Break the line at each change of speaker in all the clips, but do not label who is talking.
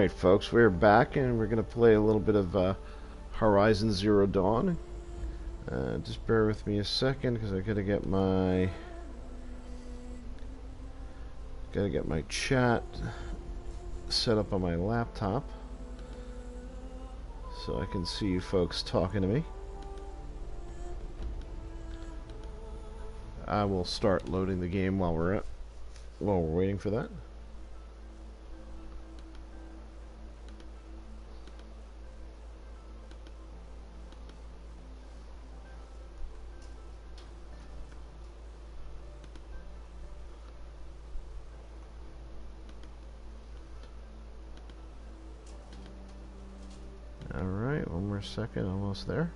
Alright folks, we're back and we're going to play a little bit of Horizon Zero Dawn. Just bear with me a second because I gotta get my chat set up on my laptop so I can see you folks talking to me. I will start loading the game while we're waiting for that. Alright, one more second, almost there.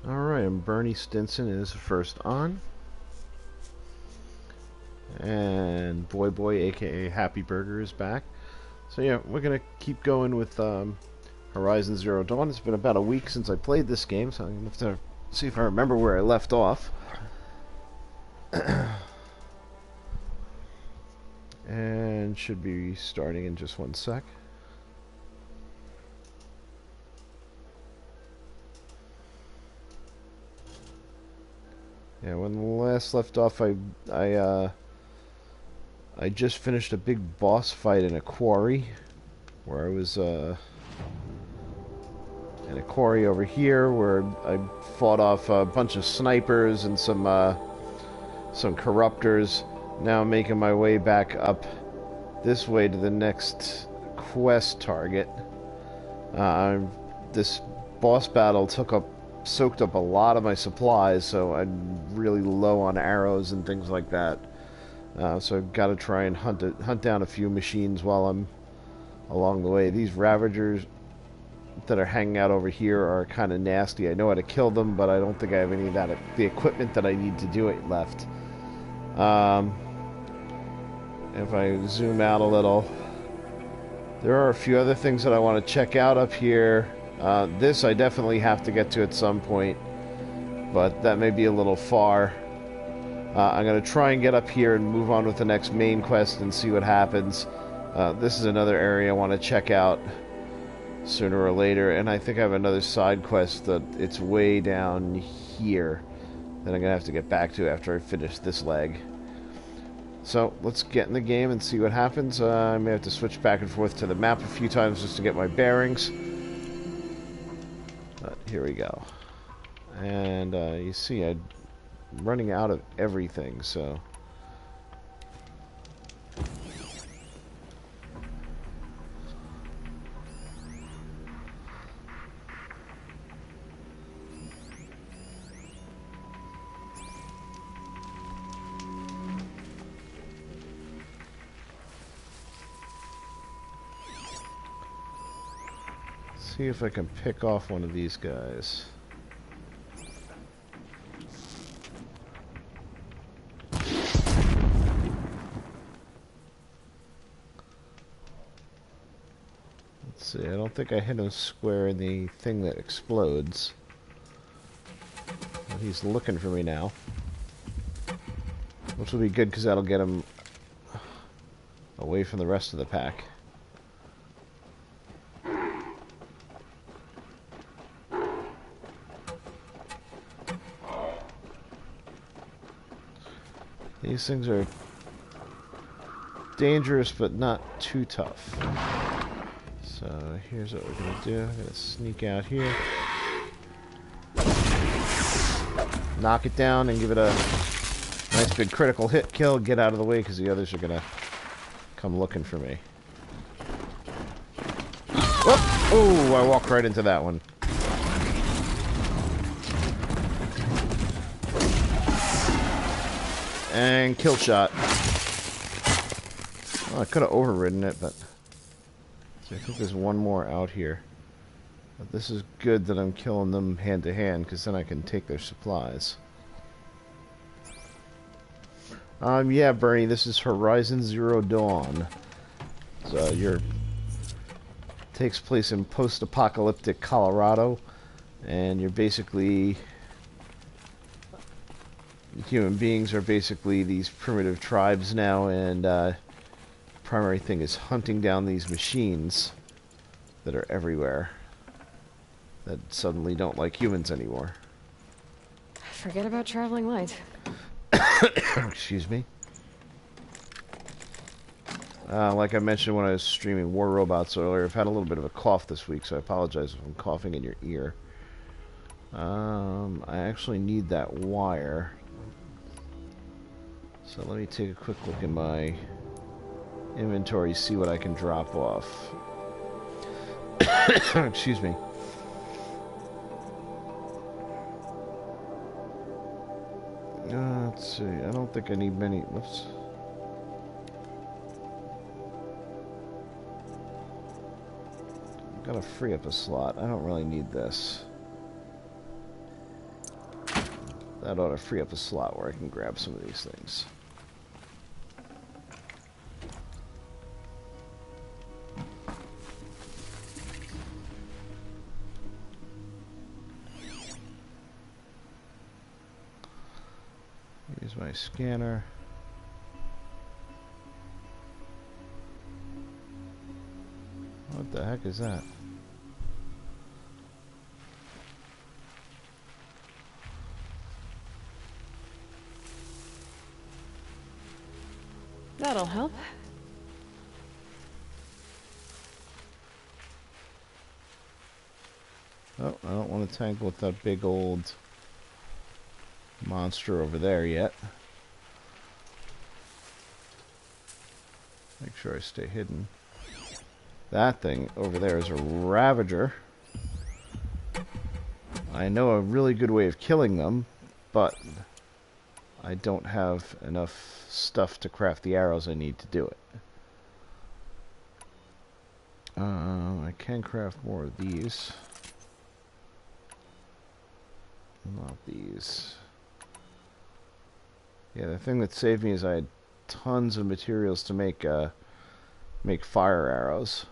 Alright, and Bernie Stinson is first on. And Boy aka Happy Burger is back. So yeah, we're gonna keep going with Horizon Zero Dawn. It's been about a week since I played this game, so I'm gonna have to see if I remember where I left off. And should be starting in just one sec. Yeah, when last left off, I just finished a big boss fight in a quarry, where I was in a quarry over here, where I fought off a bunch of snipers and some corruptors. Now I'm making my way back up this way to the next quest target. This boss battle soaked up a lot of my supplies, so I'm really low on arrows and things like that. So I've got to try and hunt down a few machines while I'm along the way. These Ravagers that are hanging out over here are kind of nasty. I know how to kill them, but I don't think I have any of the equipment that I need to do it left. If I zoom out a little, there are a few other things that I want to check out up here. This I definitely have to get to at some point, but that may be a little far. I'm going to try and get up here and move on with the next main quest and see what happens. This is another area I want to check out sooner or later, and I think I have another side quest that it's way down here that I'm going to have to get back to after I finish this leg. So let's get in the game and see what happens. I may have to switch back and forth to the map a few times just to get my bearings. But here we go. And you see I'm running out of everything, so... see if I can pick off one of these guys. Let's see, I don't think I hit him square in the thing that explodes. Well, he's looking for me now. Which will be good because that'll get him away from the rest of the pack. These things are dangerous, but not too tough. So here's what we're going to do. I'm going to sneak out here. Knock it down and give it a nice big critical hit kill. Get out of the way because the others are going to come looking for me. Whoop! Oh, I walked right into that one. And kill shot. Well, I could have overridden it, but so I think there's one more out here. But this is good that I'm killing them hand to hand, because then I can take their supplies. Yeah, Bernie, this is Horizon Zero Dawn. So takes place in post-apocalyptic Colorado. And you're basically... Human beings are basically these primitive tribes now, and primary thing is hunting down these machines that are everywhere that suddenly don't like humans anymore.
Forget about traveling light.
Excuse me. Like I mentioned when I was streaming War Robots earlier, I've had a little bit of a cough this week, so I apologize if I'm coughing in your ear. I actually need that wire. So let me take a quick look in my inventory, see what I can drop off. Excuse me. Let's see. I don't think I need many. Whoops. Gotta free up a slot. I don't really need this. That ought to free up a slot where I can grab some of these things. Here's my scanner. What the heck is that?
That'll help.
Oh, I don't want to tangle with that big old monster over there yet. Make sure I stay hidden. That thing over there is a Ravager. I know a really good way of killing them, but I don't have enough stuff to craft the arrows I need to do it. I can craft more of these. Not these. Yeah, the thing that saved me is I had tons of materials to make fire arrows.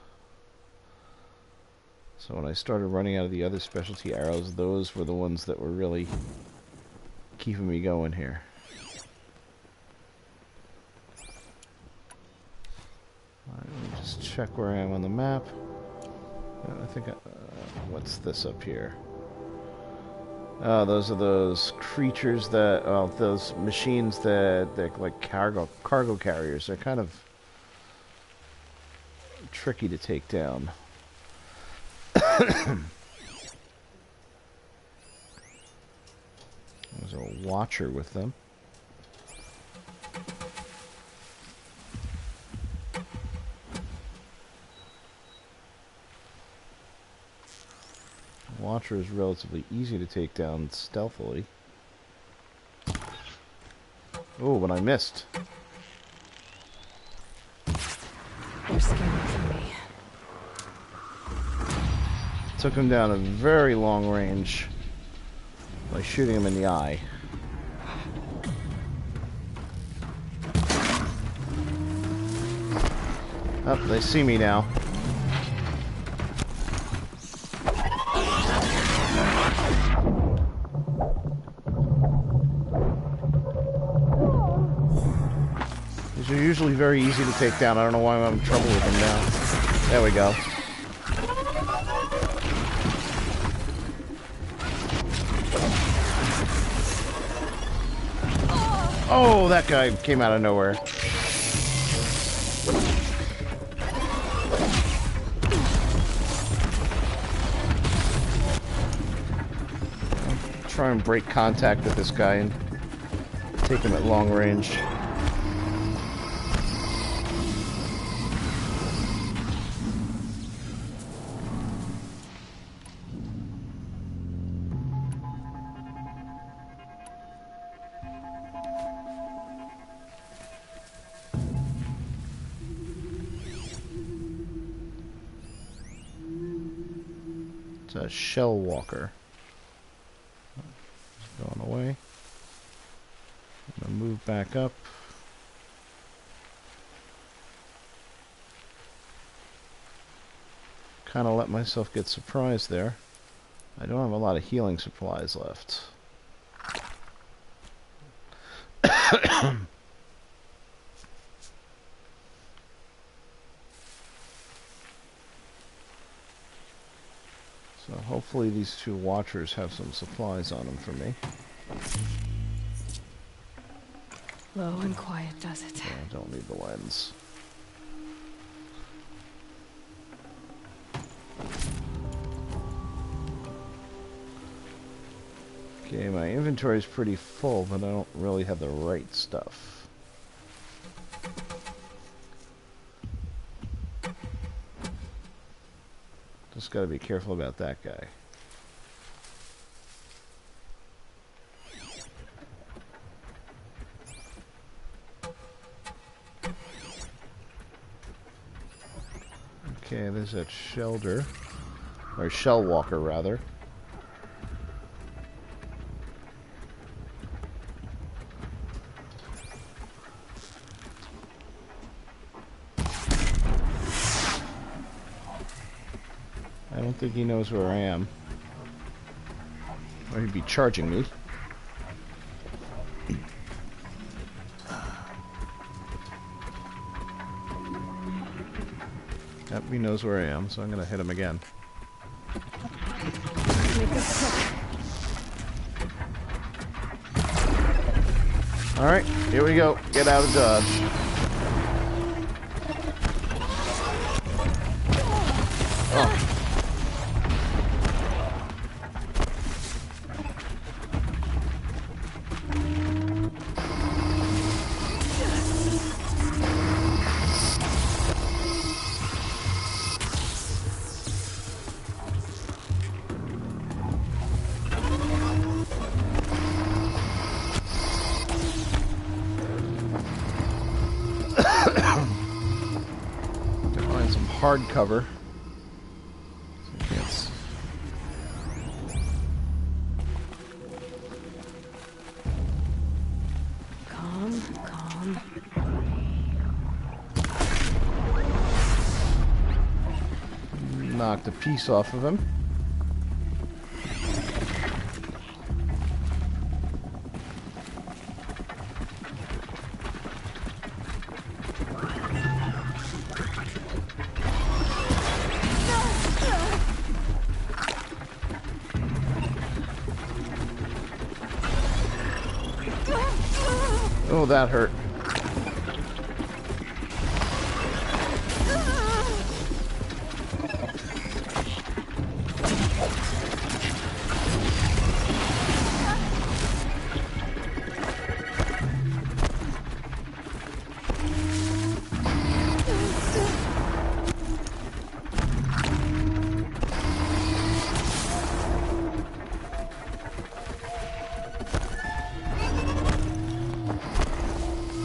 So when I started running out of the other specialty arrows, those were the ones that were really keeping me going here. Alright, let me just check where I am on the map. I think what's this up here? Oh, those are those creatures that, well, those machines that they're like cargo carriers. They're kind of tricky to take down. There's a watcher with them. Watcher is relatively easy to take down stealthily. Oh, but I missed.
They're scanning for me.
Took him down a very long range by shooting him in the eye. Oh, they see me now. These are usually very easy to take down. I don't know why I'm having trouble with them now. There we go. Oh, that guy came out of nowhere. Try and break contact with this guy and take him at long range. It's a shell walker. It's going away. I'm gonna move back up. Kind of let myself get surprised there. I don't have a lot of healing supplies left. So hopefully these two watchers have some supplies on them for me.
Low and quiet does it.
Yeah, I don't need the lens. Okay, my inventory is pretty full, but I don't really have the right stuff. Just gotta be careful about that guy. Okay, there's that shelter. Or shell walker, rather. I don't think he knows where I am. Or he'd be charging me. Yep, he knows where I am, so I'm gonna hit him again.
Make this quick.
Alright, here we go. Get out of dodge. Oh. Find some hard cover. Yes.
Calm, calm.
Knocked a piece off of him. Oh, that hurt.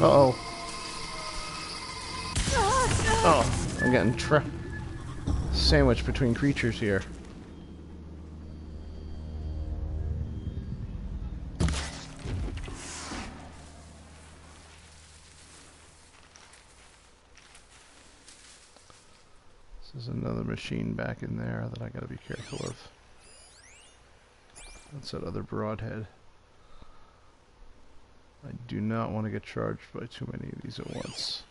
Uh-oh. Oh, I'm getting sandwiched between creatures here. There's another machine back in there that I gotta be careful of. That's that other broadhead. I do not want to get charged by too many of these at once.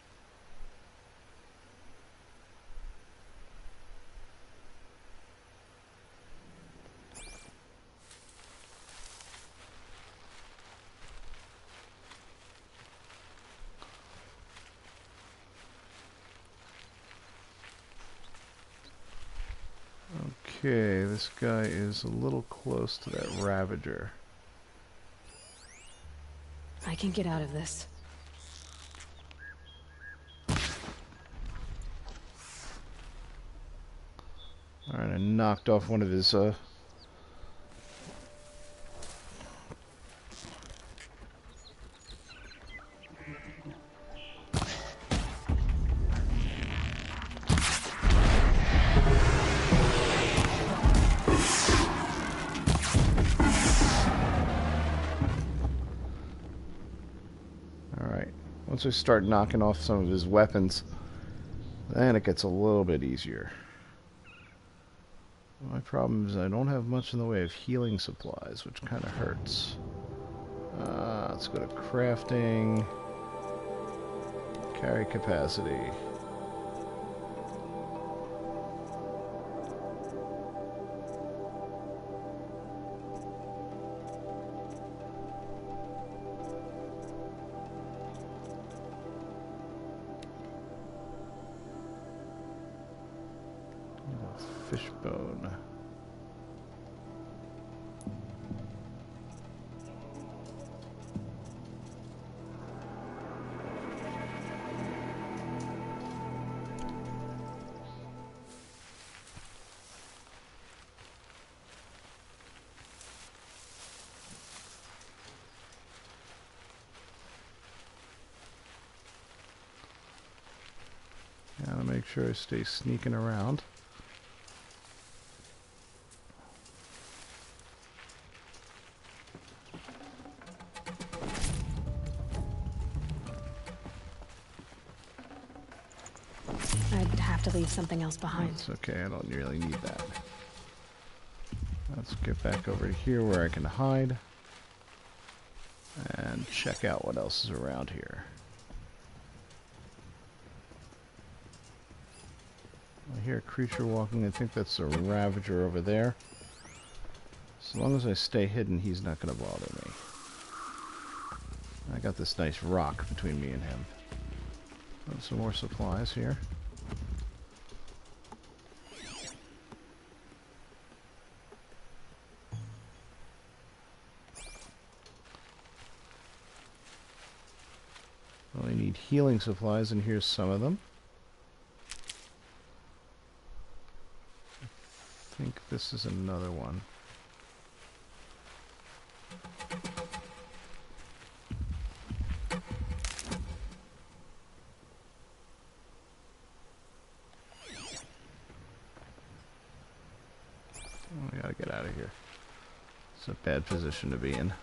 Okay, this guy is a little close to that Ravager.
I can get out of this.
Alright, I knocked off one of his, Once I start knocking off some of his weapons, then it gets a little bit easier. My problem is I don't have much in the way of healing supplies, which kind of hurts. Let's go to crafting. Carry capacity. Fishbone. Gotta make sure I stay sneaking around.
I'd have to leave something else behind.
It's okay, I don't really need that. Let's get back over to here where I can hide. And check out what else is around here. I hear a creature walking. I think that's a Ravager over there. As long as I stay hidden, he's not going to bother me. I got this nice rock between me and him. Some more supplies here. Well, I need healing supplies, and here's some of them. I think this is another one. Oh, I gotta get out of here. It's a bad position to be in.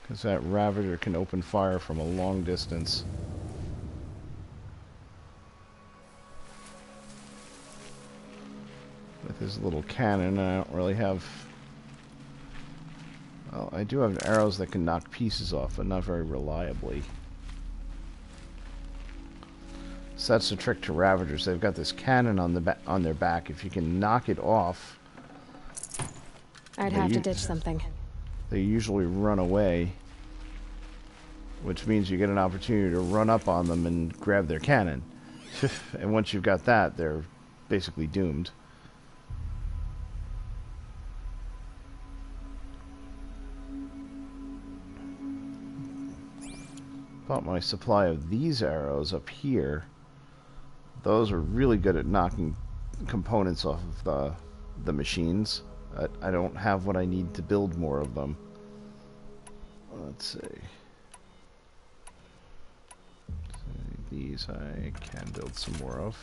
Because that Ravager can open fire from a long distance. With his little cannon, I don't really have... Well, I do have arrows that can knock pieces off, but not very reliably. So that's the trick to Ravagers. They've got this cannon on the on their back. If you can knock it off...
I'd have to ditch something.
They usually run away, which means you get an opportunity to run up on them and grab their cannon. And once you've got that, they're basically doomed. Bought my supply of these arrows up here. Those are really good at knocking components off of the machines. I don't have what I need to build more of them. Let's see. These I can build some more of.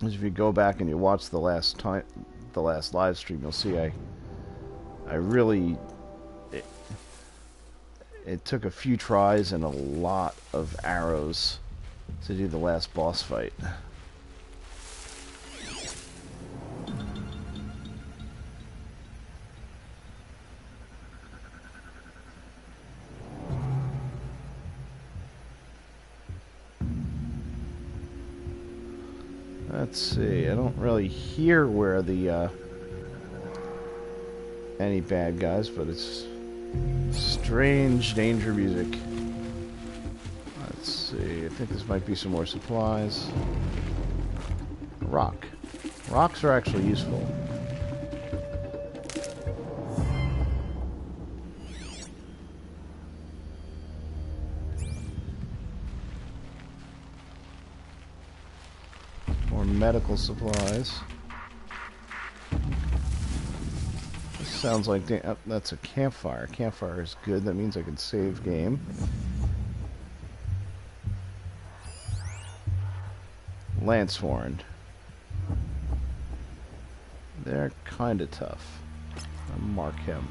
As if you go back and you watch the last live stream, you'll see I really it took a few tries and a lot of arrows to do the last boss fight. Let's see, I don't really hear where the any bad guys, but it's strange danger music. Let's see, I think this might be some more supplies. Rock. Rocks are actually useful. More medical supplies. This sounds like... Oh, that's a campfire. Campfire is good. That means I can save game. Lancehorn. They're kind of tough. I'll mark him.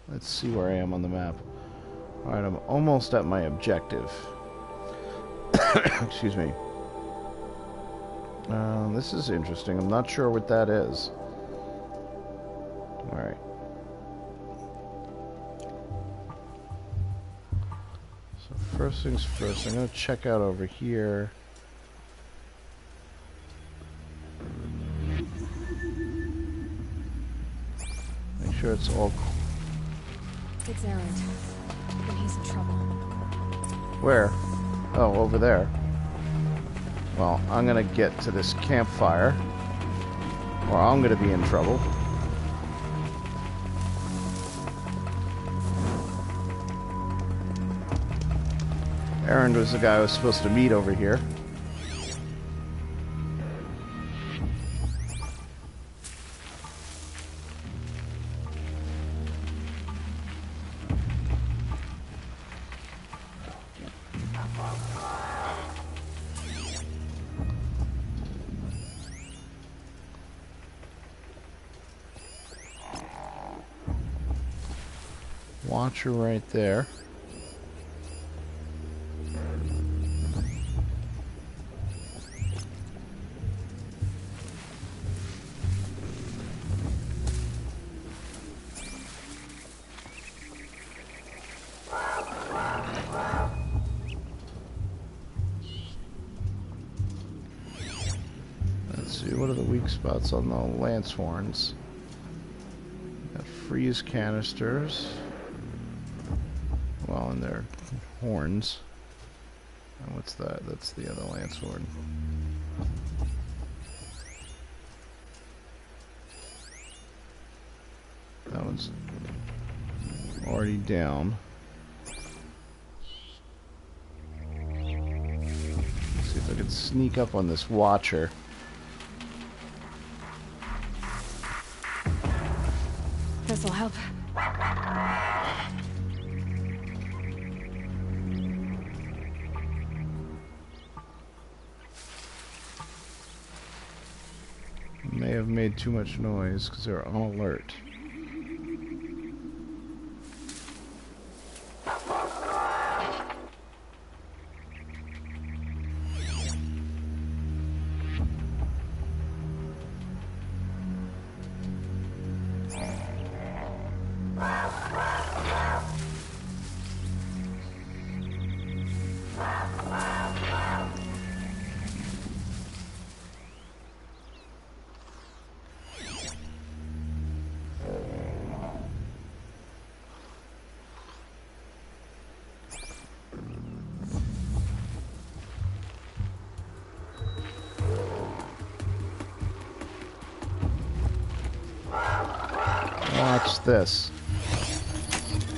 Let's see where I am on the map. Alright, I'm almost at my objective. Excuse me. This is interesting. I'm not sure what that is. Alright. So first things first, I'm going to check out over here. Make sure it's all...
It's Erend, and he's in trouble.
Where? Oh, over there. Well, I'm gonna get to this campfire, or I'm gonna be in trouble. Erend was the guy I was supposed to meet over here. Watcher right there. Let's see, what are the weak spots on the lance horns? Got freeze canisters. Well, and their horns. And what's that? That's the other lance horn. That one's already down. Let's see if I can sneak up on this watcher.
This'll help.
May have made too much noise because they're on alert. Watch this.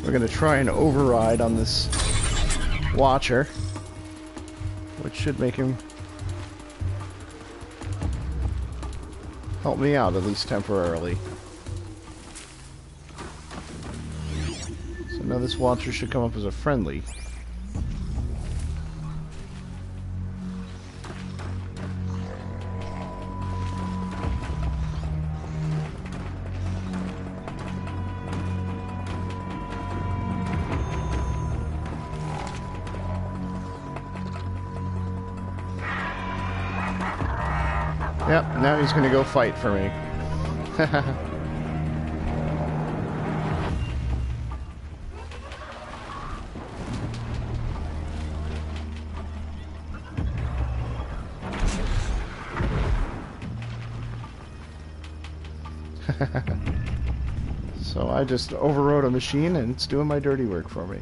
We're going to try and override on this watcher, which should make him help me out, at least temporarily. So now this watcher should come up as a friendly. Yep, now he's gonna go fight for me. So I just overrode a machine and it's doing my dirty work for me.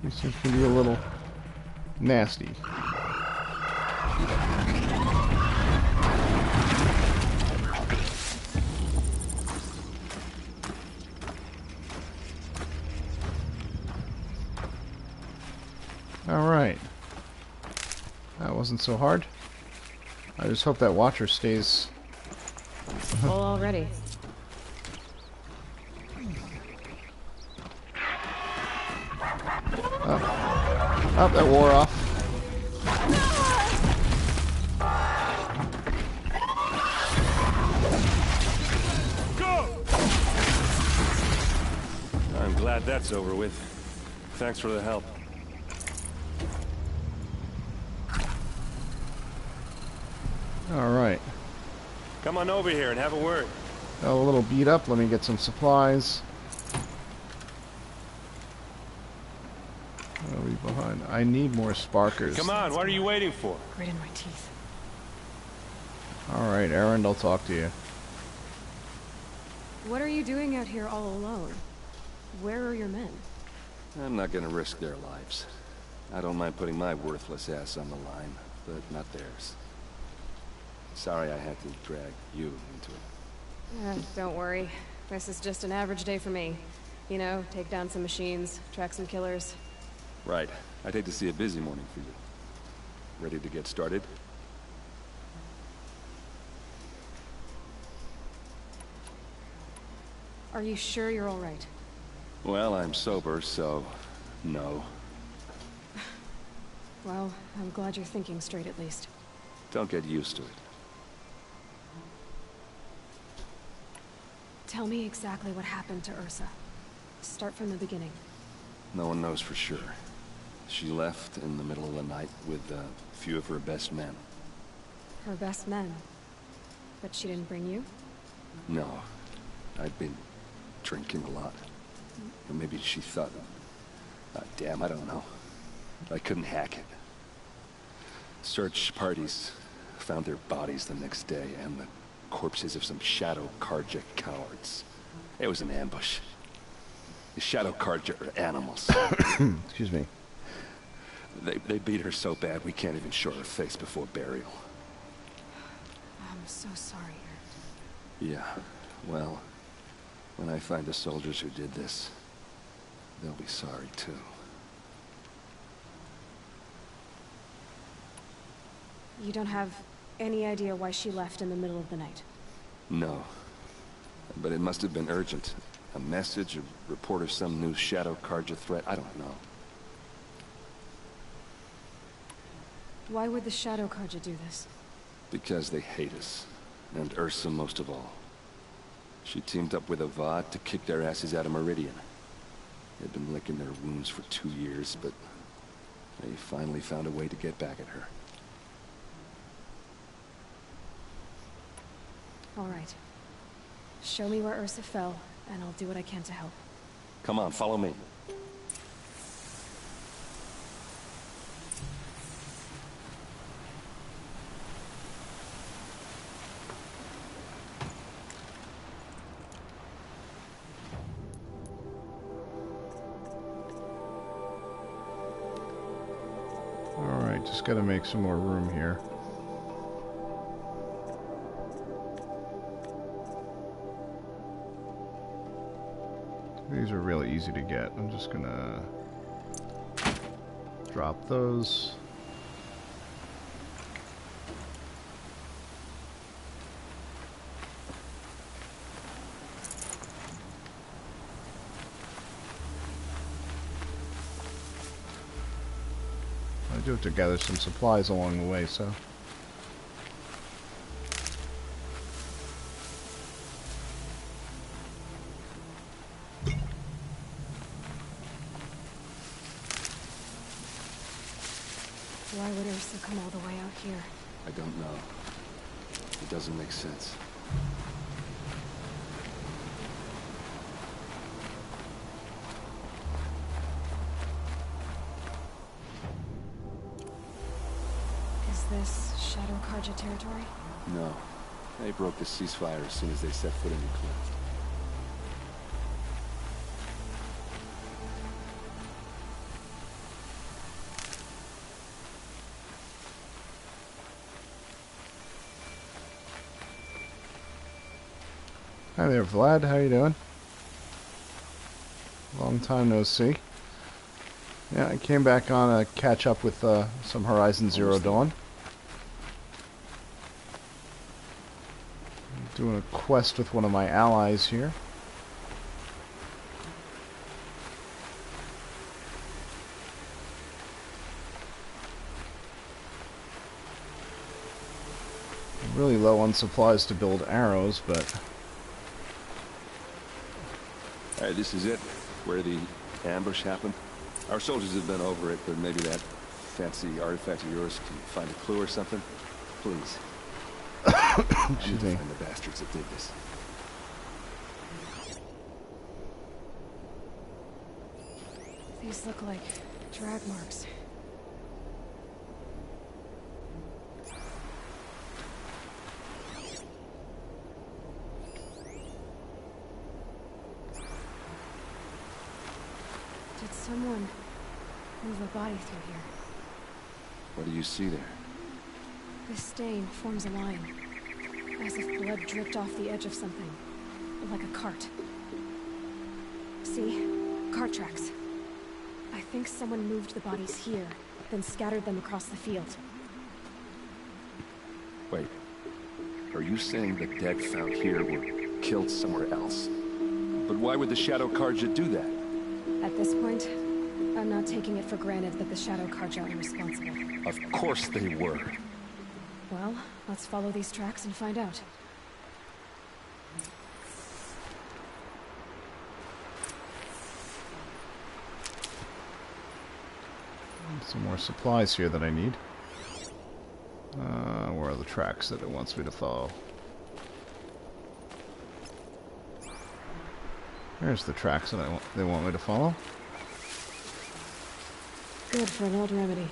These things can be a little nasty. Alright. That wasn't so hard. I just hope that watcher stays.
Full already.
Oh, that wore off.
Go! I'm glad that's over with. Thanks for the help.
All right.
Come on over here and have a word.
Got a little beat up. Let me get some supplies. What are we behind? I need more sparkers.
Come on, what are you waiting for?
Grit in my teeth.
All right, Erend, I'll talk to you.
What are you doing out here all alone? Where are your men?
I'm not gonna risk their lives. I don't mind putting my worthless ass on the line, but not theirs. Sorry I had to drag you into it.
Don't worry. This is just an average day for me. You know, take down some machines, track some killers.
Right. I'd hate to see a busy morning for you. Ready to get started?
Are you sure you're all right?
Well, I'm sober, so no.
Well, I'm glad you're thinking straight at least.
Don't get used to it.
Tell me exactly what happened to Ursa. Start from the beginning.
No one knows for sure. She left in the middle of the night with a few of her best men.
Her best men. But she didn't bring you?
No. I'd been drinking a lot. Or maybe she thought... damn, I don't know. I couldn't hack it. Search parties found their bodies the next day, and the corpses of some Shadow Karja cowards. It was an ambush. The Shadow Karja are animals.
Excuse me.
They beat her so bad we can't even show her face before burial.
I'm so sorry, Erend.
Yeah, well, when I find the soldiers who did this, they'll be sorry too.
You don't have any idea why she left in the middle of the night?
No. But it must have been urgent. A message, a report of some new Shadow Karja threat, I don't know.
Why would the Shadow Karja do this?
Because they hate us. And Ursa most of all. She teamed up with Avad to kick their asses out of Meridian. They'd been licking their wounds for 2 years, but they finally found a way to get back at her.
All right. Show me where Ursa fell, and I'll do what I can to help.
Come on, follow me.
Alright, just gotta make some more room here. These are really easy to get. I'm just gonna drop those. I do have to gather some supplies along the way, so.
Why would Ursa come all the way out here?
I don't know. It doesn't make sense.
Is this Shadow Karja territory?
No. They broke the ceasefire as soon as they set foot in the cleft.
Hi there, Vlad. How you doing? Long time no see. Yeah, I came back on to catch up with some Horizon Zero Dawn. Doing a quest with one of my allies here. I'm really low on supplies to build arrows, but...
Alright, this is it. Where the ambush happened. Our soldiers have been over it, but maybe that fancy artifact of yours can find a clue or something. Please.
Excuse me.
Find the bastards that did this.
These look like drag marks. Did someone move a body through here?
What do you see there?
This stain forms a line, as if blood dripped off the edge of something, like a cart. See? Cart tracks. I think someone moved the bodies here, then scattered them across the field.
Wait. Are you saying the dead found here were killed somewhere else? But why would the Shadow Carja do that?
At this point, I'm not taking it for granted that the Shadow Carja are responsible.
Of course they were.
Well, let's follow these tracks and find out.
Some more supplies here that I need. Where are the tracks that it wants me to follow? There's the tracks that they want me to follow.
Good for an old remedy.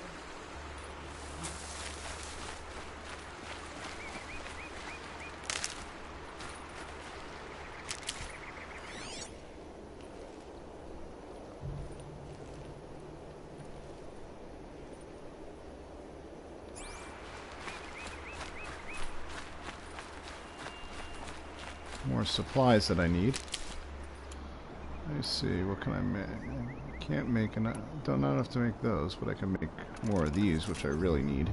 More supplies that I need. Let me see, what can I make? Can't make enough. Don't know enough to make those, but I can make more of these, which I really need.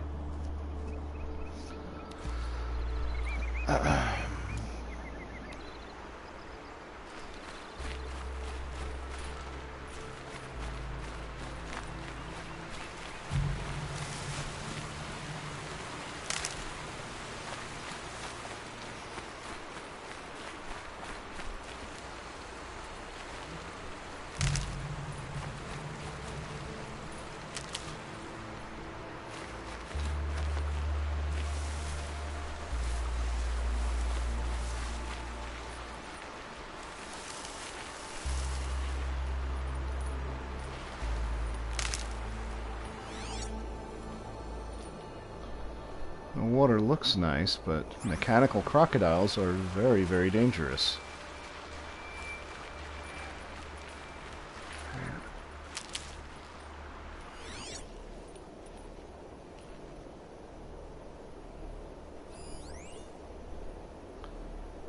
The water looks nice, but mechanical crocodiles are very, very dangerous.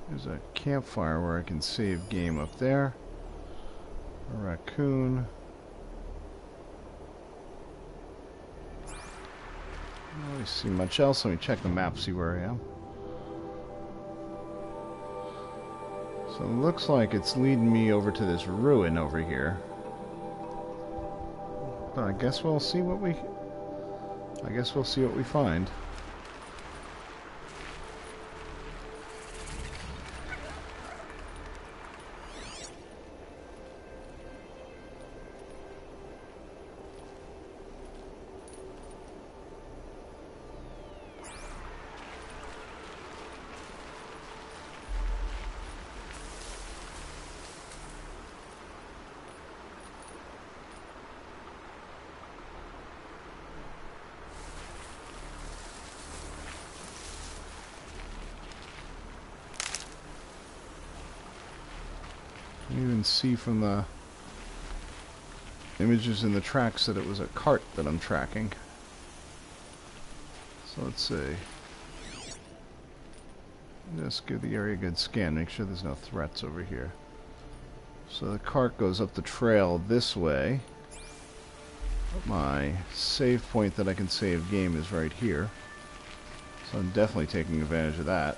There's a campfire where I can save game up there. A raccoon. I don't really see much else. Let me check the map, see where I am. So it looks like it's leading me over to this ruin over here. But I guess we'll see what we find. You can even see from the images in the tracks that it was a cart that I'm tracking. So let's see. Just give the area a good scan. Make sure there's no threats over here. So the cart goes up the trail this way. My save point that I can save game is right here. So I'm definitely taking advantage of that.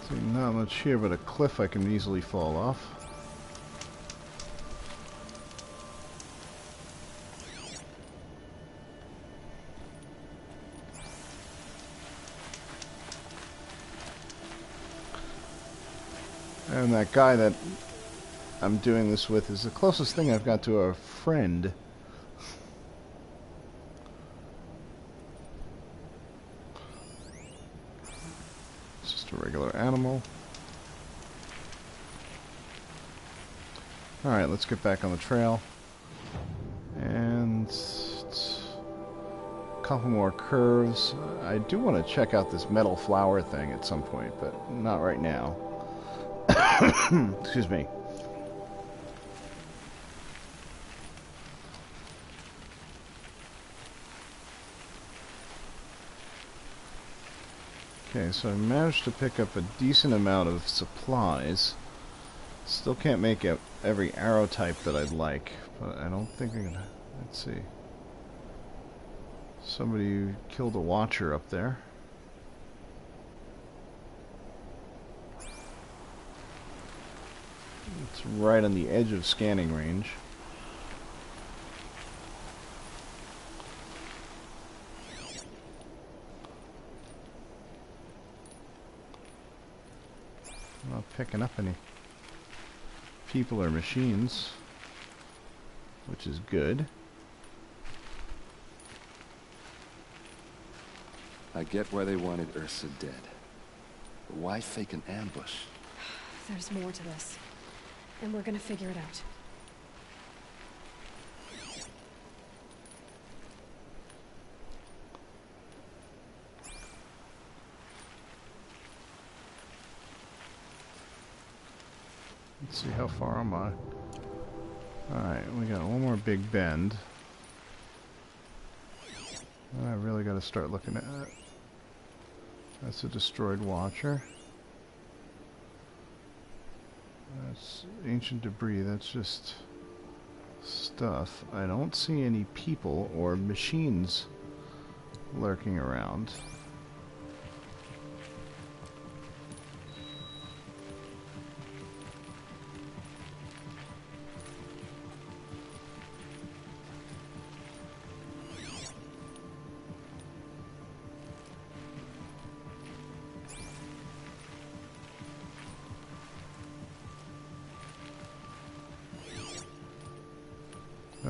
See, not much here, but a cliff I can easily fall off. And that guy that I'm doing this with is the closest thing I've got to a friend. It's just a regular animal. Alright, let's get back on the trail. And a couple more curves. I do want to check out this metal flower thing at some point, but not right now. Excuse me. Okay, so I managed to pick up a decent amount of supplies. Still can't make out every arrow type that I'd like, but I don't think I'm gonna... Let's see. Somebody killed a watcher up there. It's right on the edge of scanning range. I'm not picking up any people or machines, which is good.
I get why they wanted Ursa dead. But why fake an ambush?
There's more to this. And we're gonna figure it out.
Let's see, how far am I? Alright, we got one more big bend. I really got to start looking at it. That's a destroyed watcher. That's ancient debris. That's just stuff. I don't see any people or machines lurking around.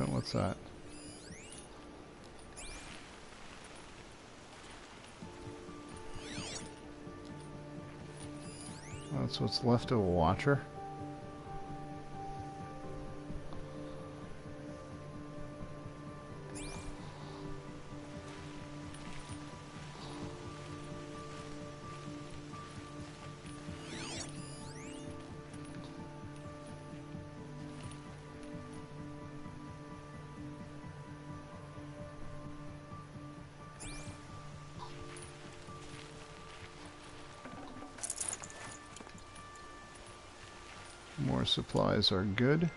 What's that? That's what's left of a watcher. More supplies are good.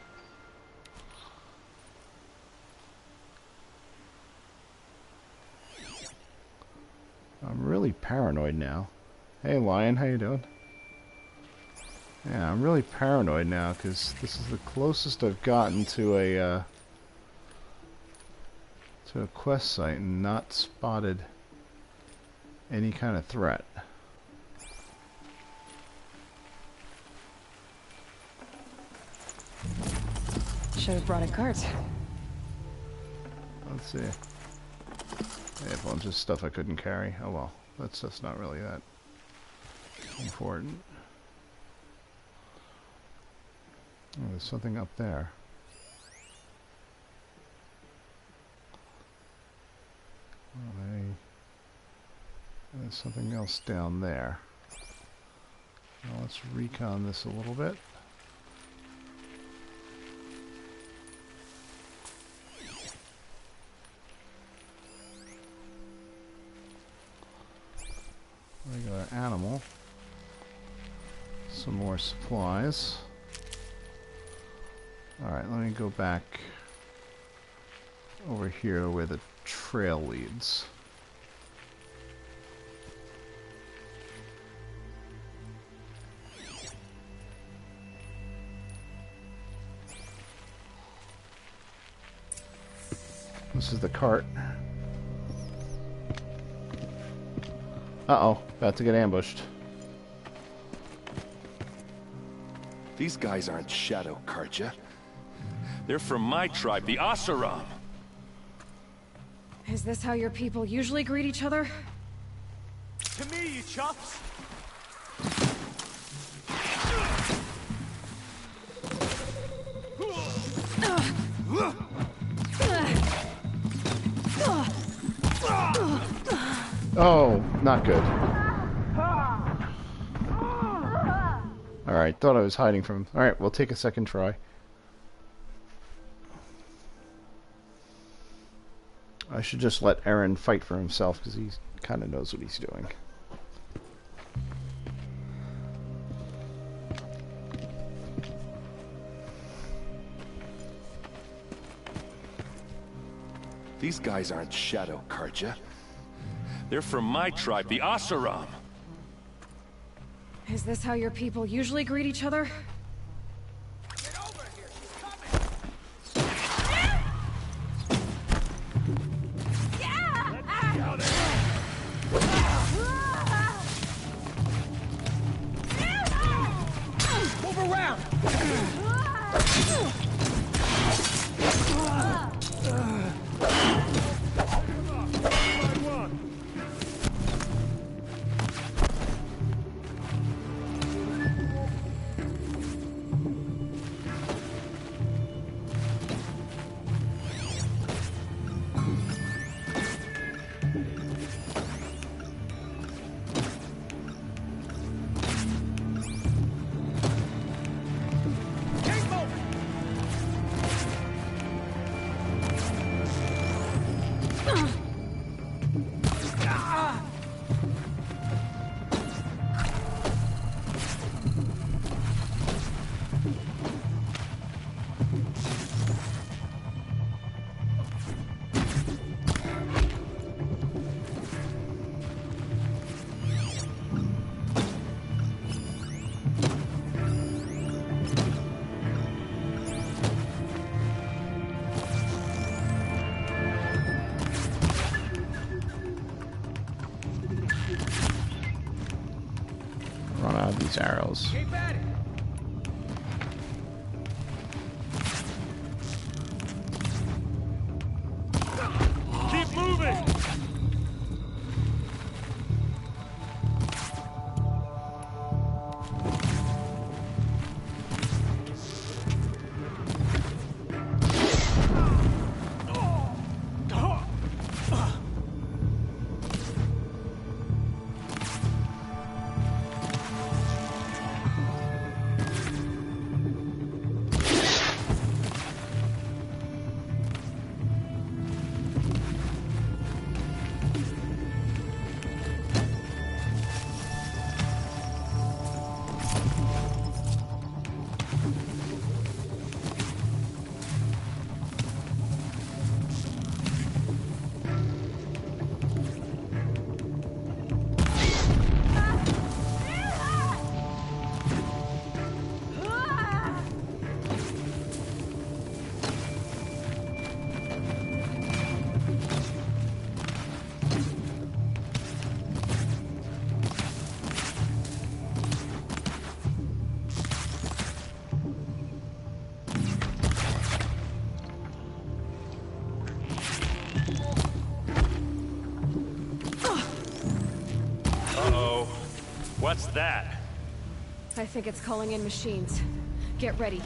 I'm really paranoid now. Hey Lion, how you doing? Yeah, I'm really paranoid now because this is the closest I've gotten to a quest site and not spotted any kind of threat.
Should have brought a cart.
Let's see. Yeah, a bunch of stuff I couldn't carry. Oh well, that's not really that important. Oh, there's something up there. There's something else down there. Now let's recon this a little bit. Regular animal. Some more supplies. Alright, let me go back over here where the trail leads. This is the cart. Uh-oh, about to get ambushed.
These guys aren't Shadow Karja.
They're from my tribe, the Asaram.
Is this how your people usually greet each other?
To me, you chops.
Oh, not good. Alright, thought I was hiding from him. Alright, we'll take a second try. I should just let Erend fight for himself, because he kind of knows what he's doing.
These guys aren't Shadow Karja.
They're from my tribe, the Asaram.
Is this how your people usually greet each other?
Get over here, he's coming. Move around.
Run out of these arrows.
Keep at it. Keep moving. Uh-oh. What's that?
I think it's calling in machines. Get ready.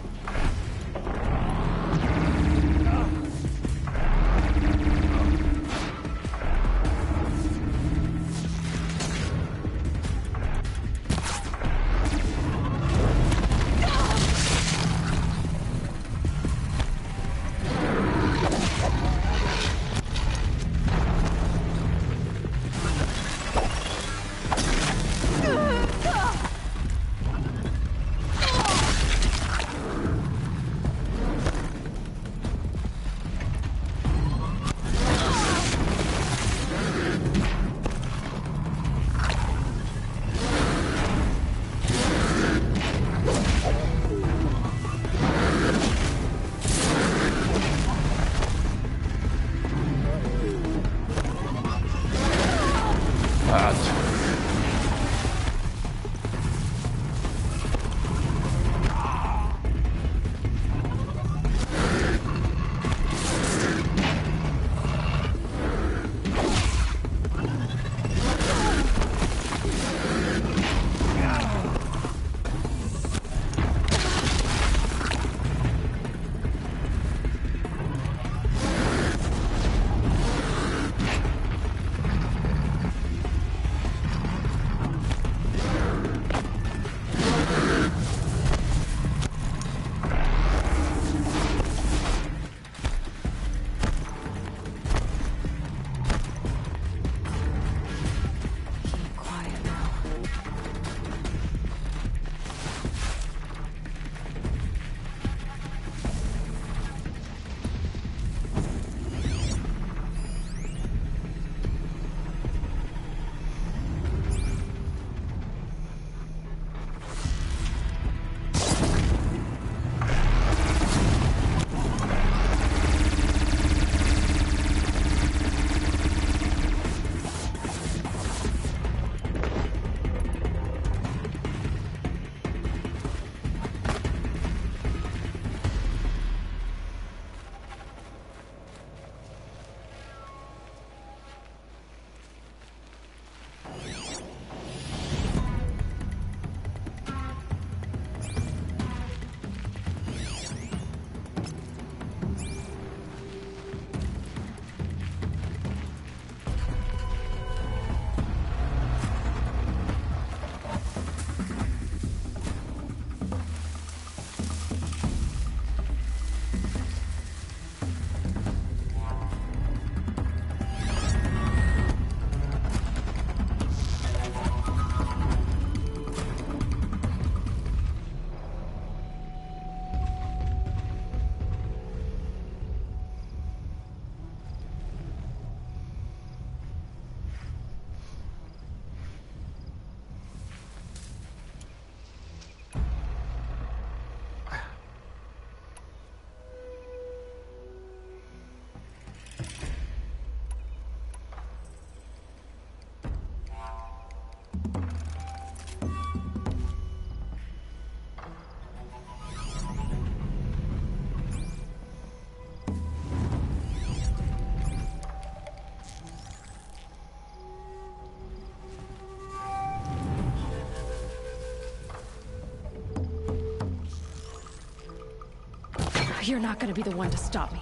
You're not gonna be the one to stop me.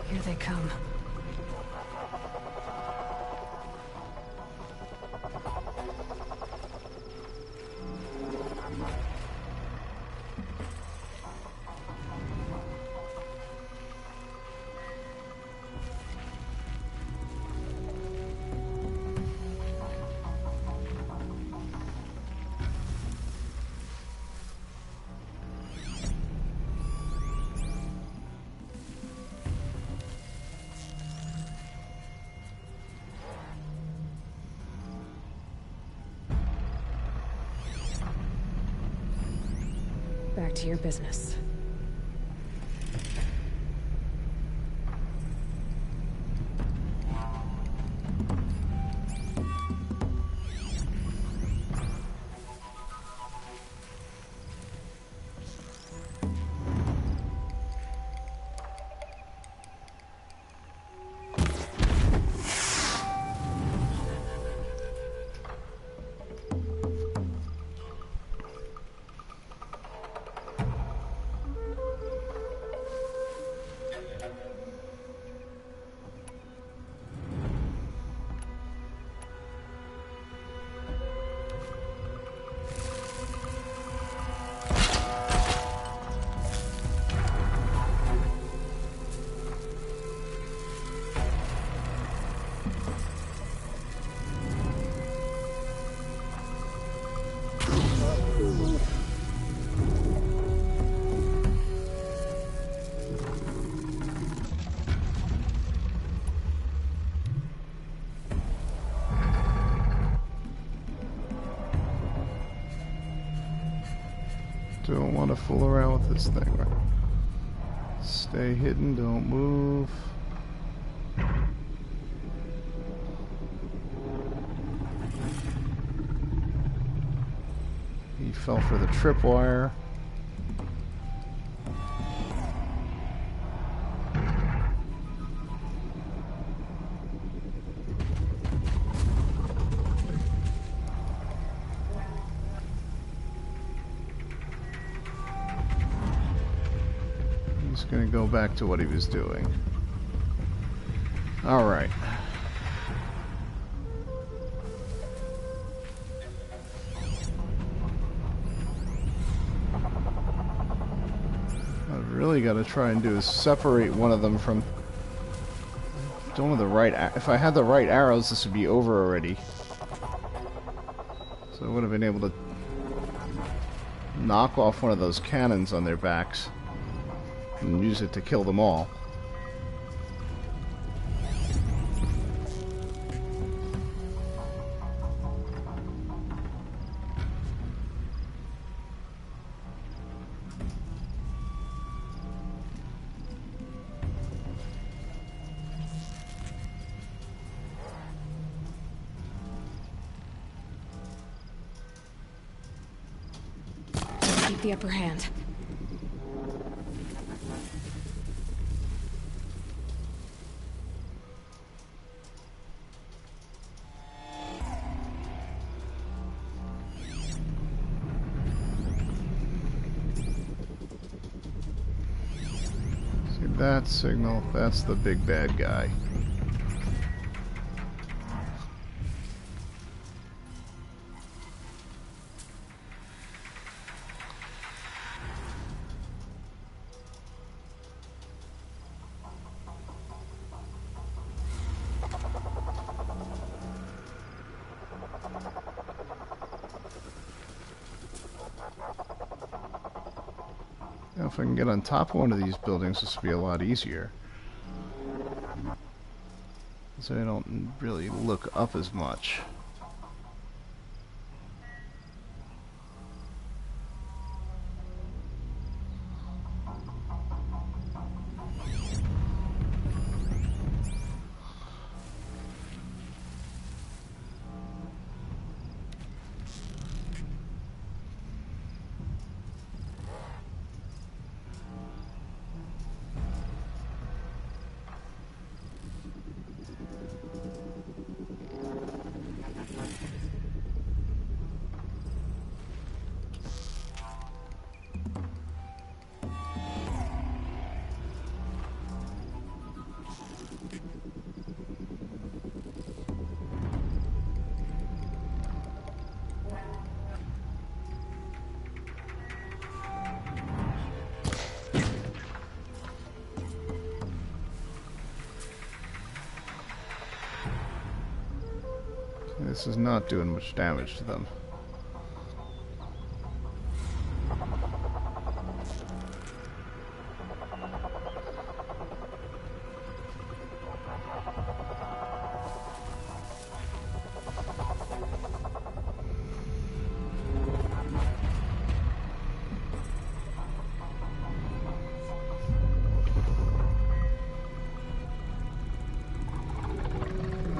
Here they come. Back to your business.
Don't want to fool around with this thing, right? Stay hidden, don't move. He fell for the tripwire. He's gonna go back to what he was doing. All right. What I've really got to try and do is separate one of them from. Don't have the right. If I had the right arrows, this would be over already. So I would have been able to knock off one of those cannons on their backs and use it to kill them all.
Keep the upper hand.
See that signal? That's the big bad guy. Now, if I can get on top of one of these buildings, this will be a lot easier. So I don't really look up as much. This is not doing much damage to them.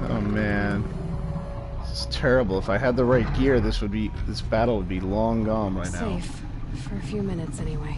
Oh man. Terrible. If I had the right gear, this battle would be long gone right now.
Safe. For a few minutes, anyway.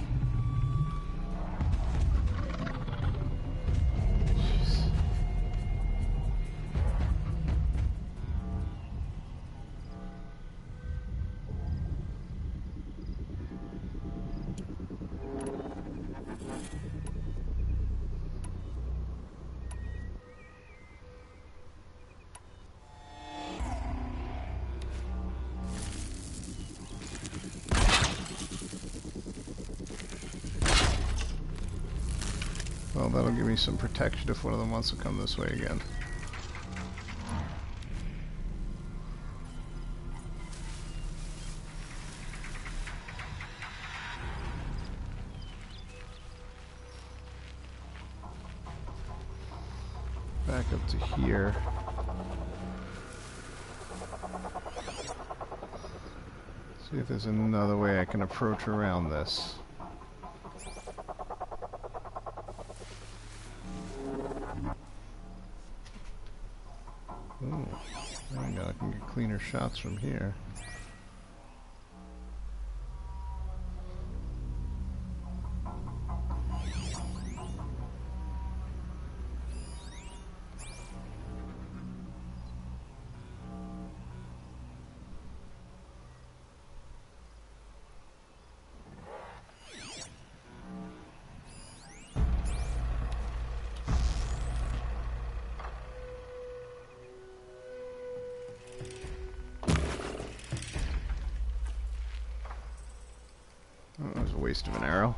Well, that'll give me some protection if one of them wants to come this way again. Back up to here. See if there's another way I can approach around this. Ooh, there we go. I can get cleaner shots from here. Oh, that was a waste of an arrow.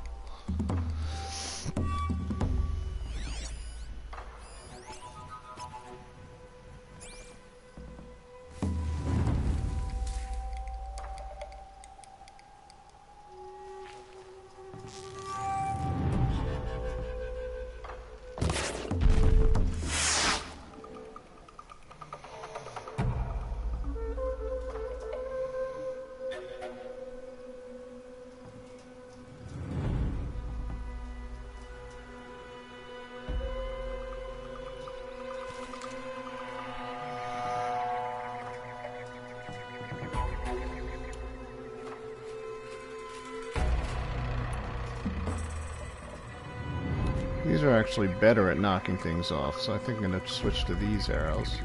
These are actually better at knocking things off, so I think I'm going to switch to these arrows.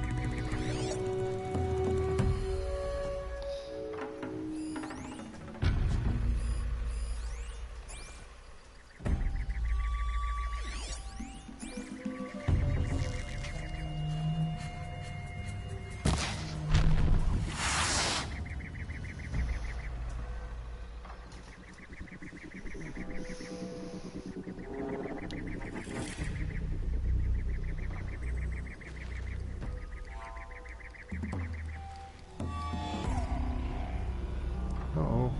Uh-oh.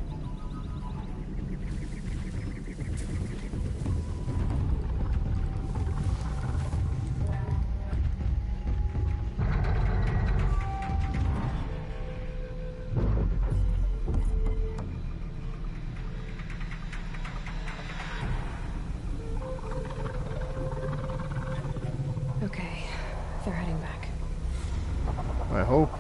Okay, they're heading back.
I hope.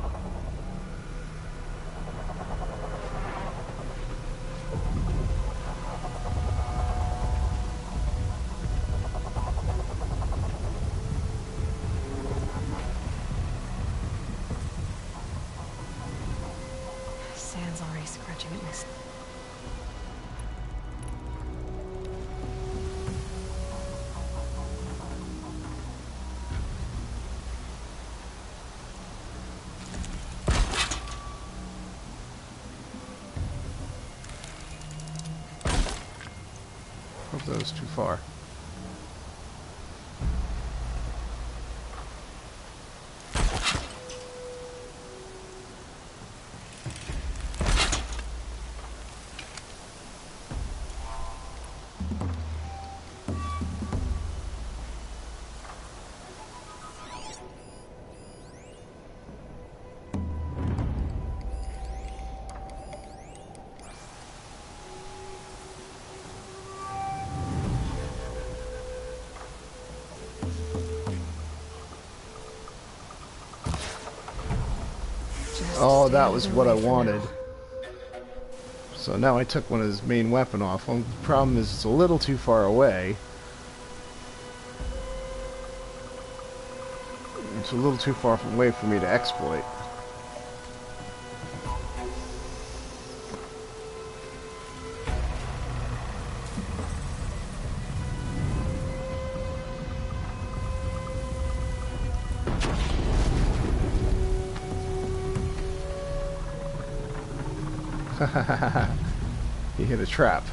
Sand's already scratching at my skin.
Hope that was too far. Oh, that was what I wanted. So now I took one of his main weapon off. Well, the problem is it's a little too far away. It's a little too far away for me to exploit. He hit a trap.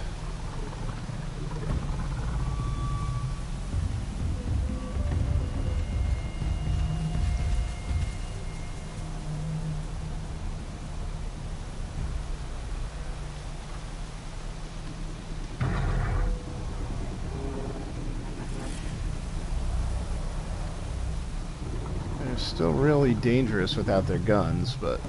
They're still really dangerous without their guns, but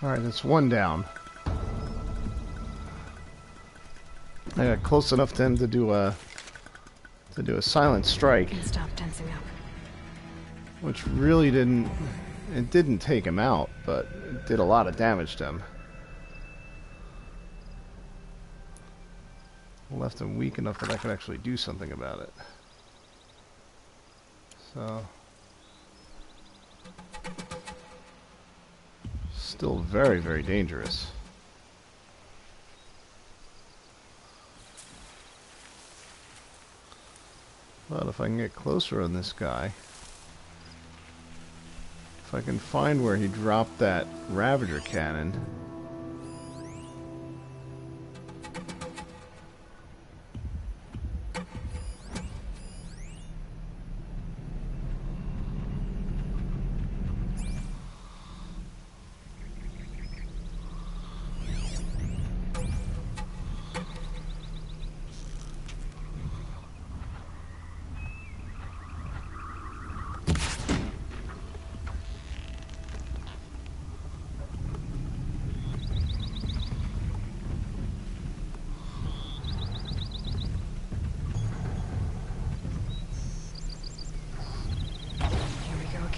alright, that's one down. I got close enough to him to do a silent strike,
And stop tensing up.
which really didn't take him out, but it did a lot of damage to him. Left him weak enough that I could actually do something about it. So still very, very dangerous. But if I can get closer on this guy, if I can find where he dropped that Ravager cannon,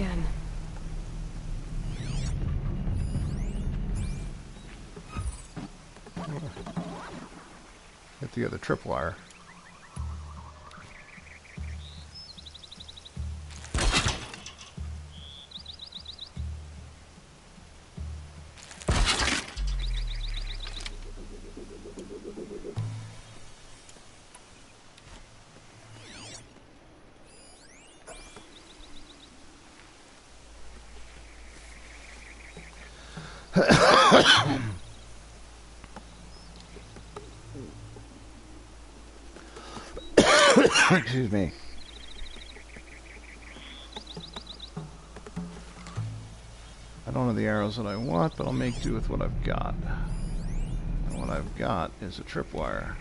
again.
Get the other tripwire. Excuse me. I don't have the arrows that I want, but I'll make do with what I've got. And what I've got is a tripwire.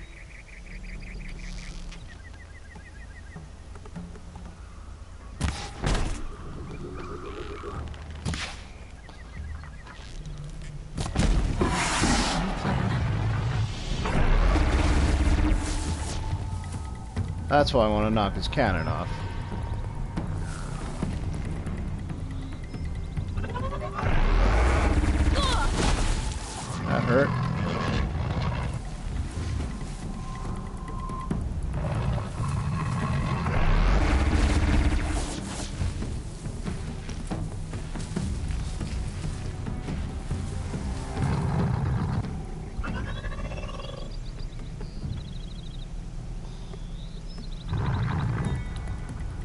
That's why I want to knock his cannon off. That hurt.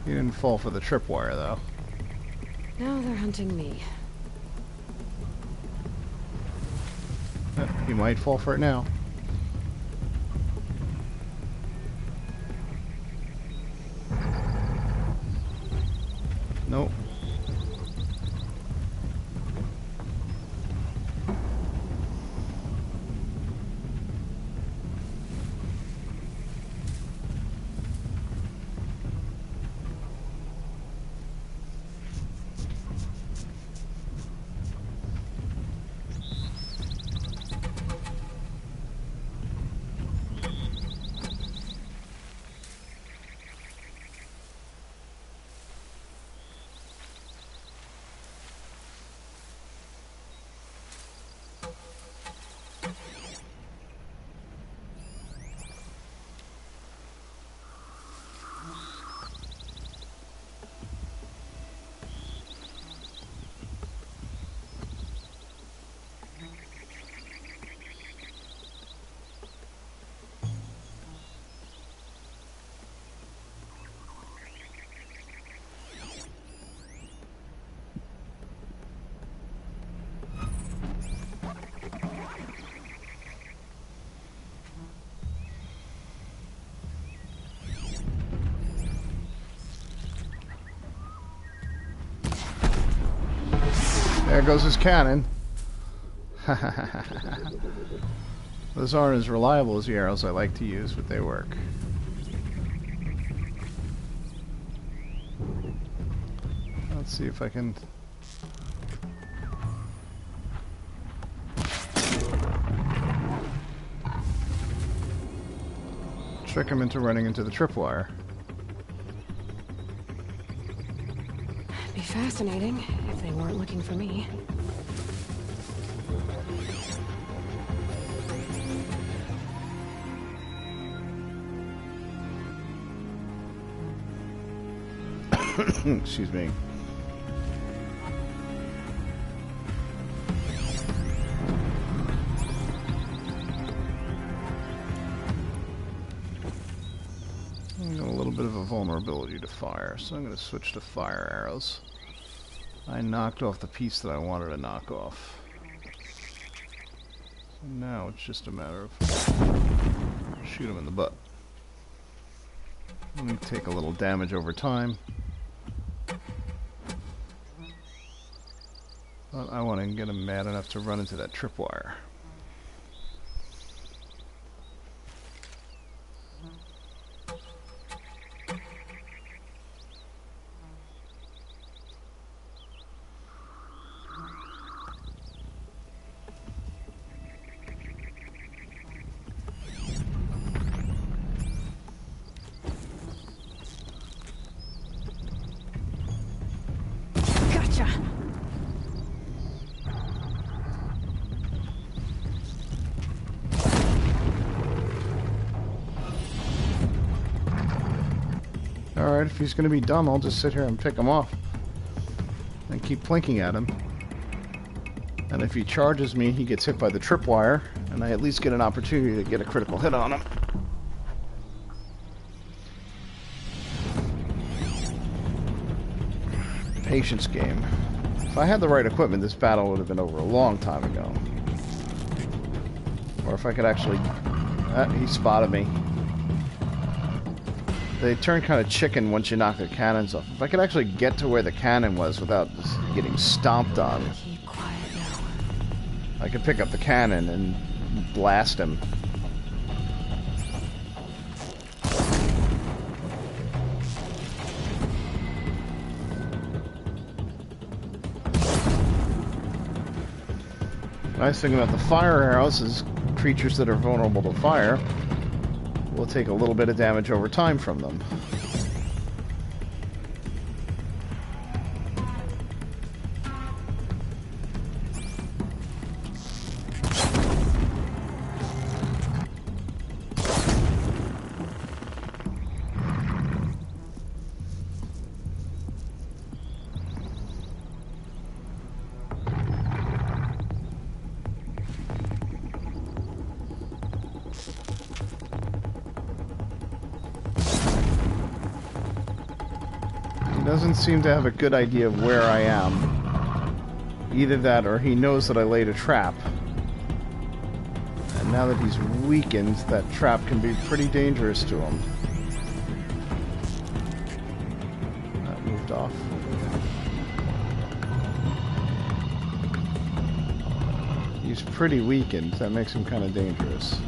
He didn't fall for the tripwire, though.
Now they're hunting me.
He might fall for it now. Nope. There goes his cannon. Those aren't as reliable as the arrows I like to use, but they work. Let's see if I can... trick him into running into the tripwire.
Be fascinating if they weren't looking for me.
Excuse me. I got a little bit of a vulnerability to fire, so I'm going to switch to fire arrows. I knocked off the piece that I wanted to knock off. So now it's just a matter of shoot him in the butt. Let me take a little damage over time. But I want to get him mad enough to run into that tripwire. Alright, if he's gonna be dumb, I'll just sit here and pick him off. And keep plinking at him. And if he charges me, he gets hit by the tripwire, and I at least get an opportunity to get a critical hit on him. Patience game. If I had the right equipment, this battle would have been over a long time ago. Or if I could actually... he spotted me. They turn kind of chicken once you knock their cannons off. If I could actually get to where the cannon was without just getting stomped on,
Keep quiet now.
I could pick up the cannon and blast him. Nice thing about the fire arrows is creatures that are vulnerable to fire will take a little bit of damage over time from them. Doesn't seem to have a good idea of where I am. Either that or he knows that I laid a trap. And now that he's weakened, that trap can be pretty dangerous to him. That moved off. He's pretty weakened. That makes him kind of dangerous.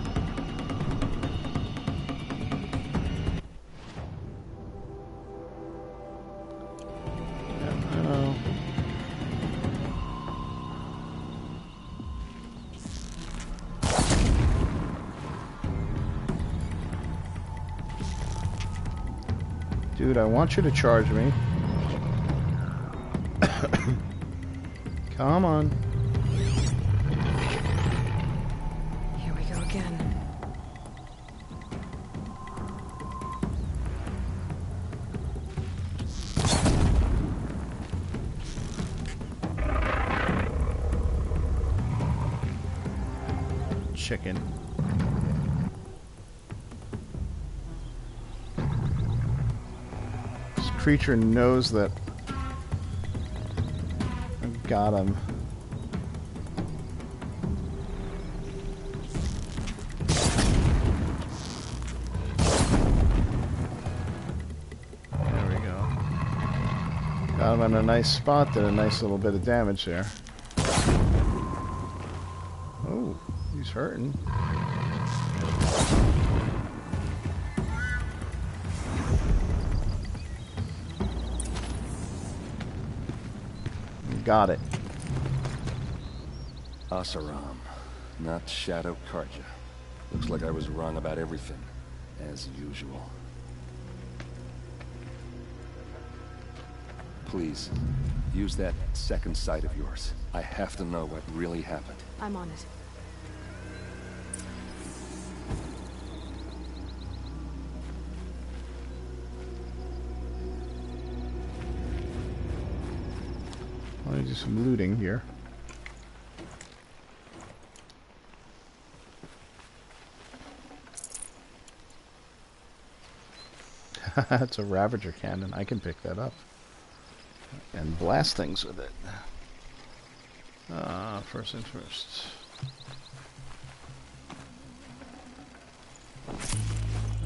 Dude, I want you to charge me. Come on.
Here we go again.
Chicken. Creature knows that I've got him. There we go. Got him in a nice spot there, a nice little bit of damage there. Oh, he's hurting. Got it.
Asaram, not Shadow Karja. Looks like I was wrong about everything, as usual. Please, use that second sight of yours. I have to know what really happened.
I'm on it.
Let me do some looting here. That's a Ravager cannon. I can pick that up. And blast things with it. First things first.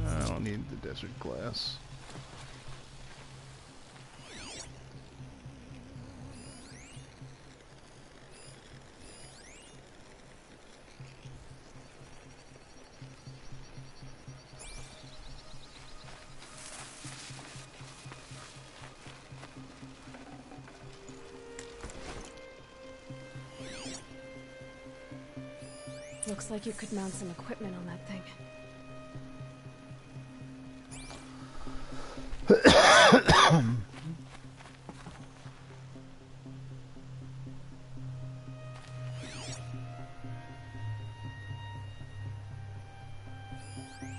I don't need the desert glass.
Looks like you could mount some equipment on that thing.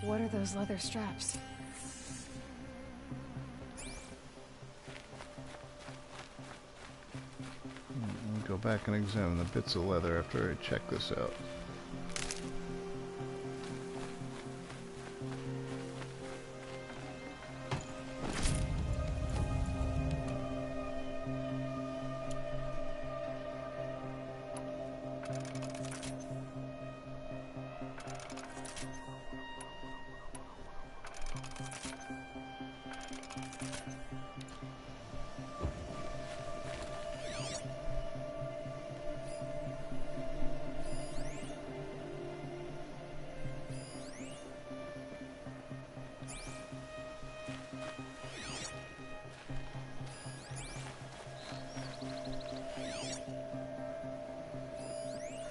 What are those leather straps?
go back and examine the bits of leather after I check this out.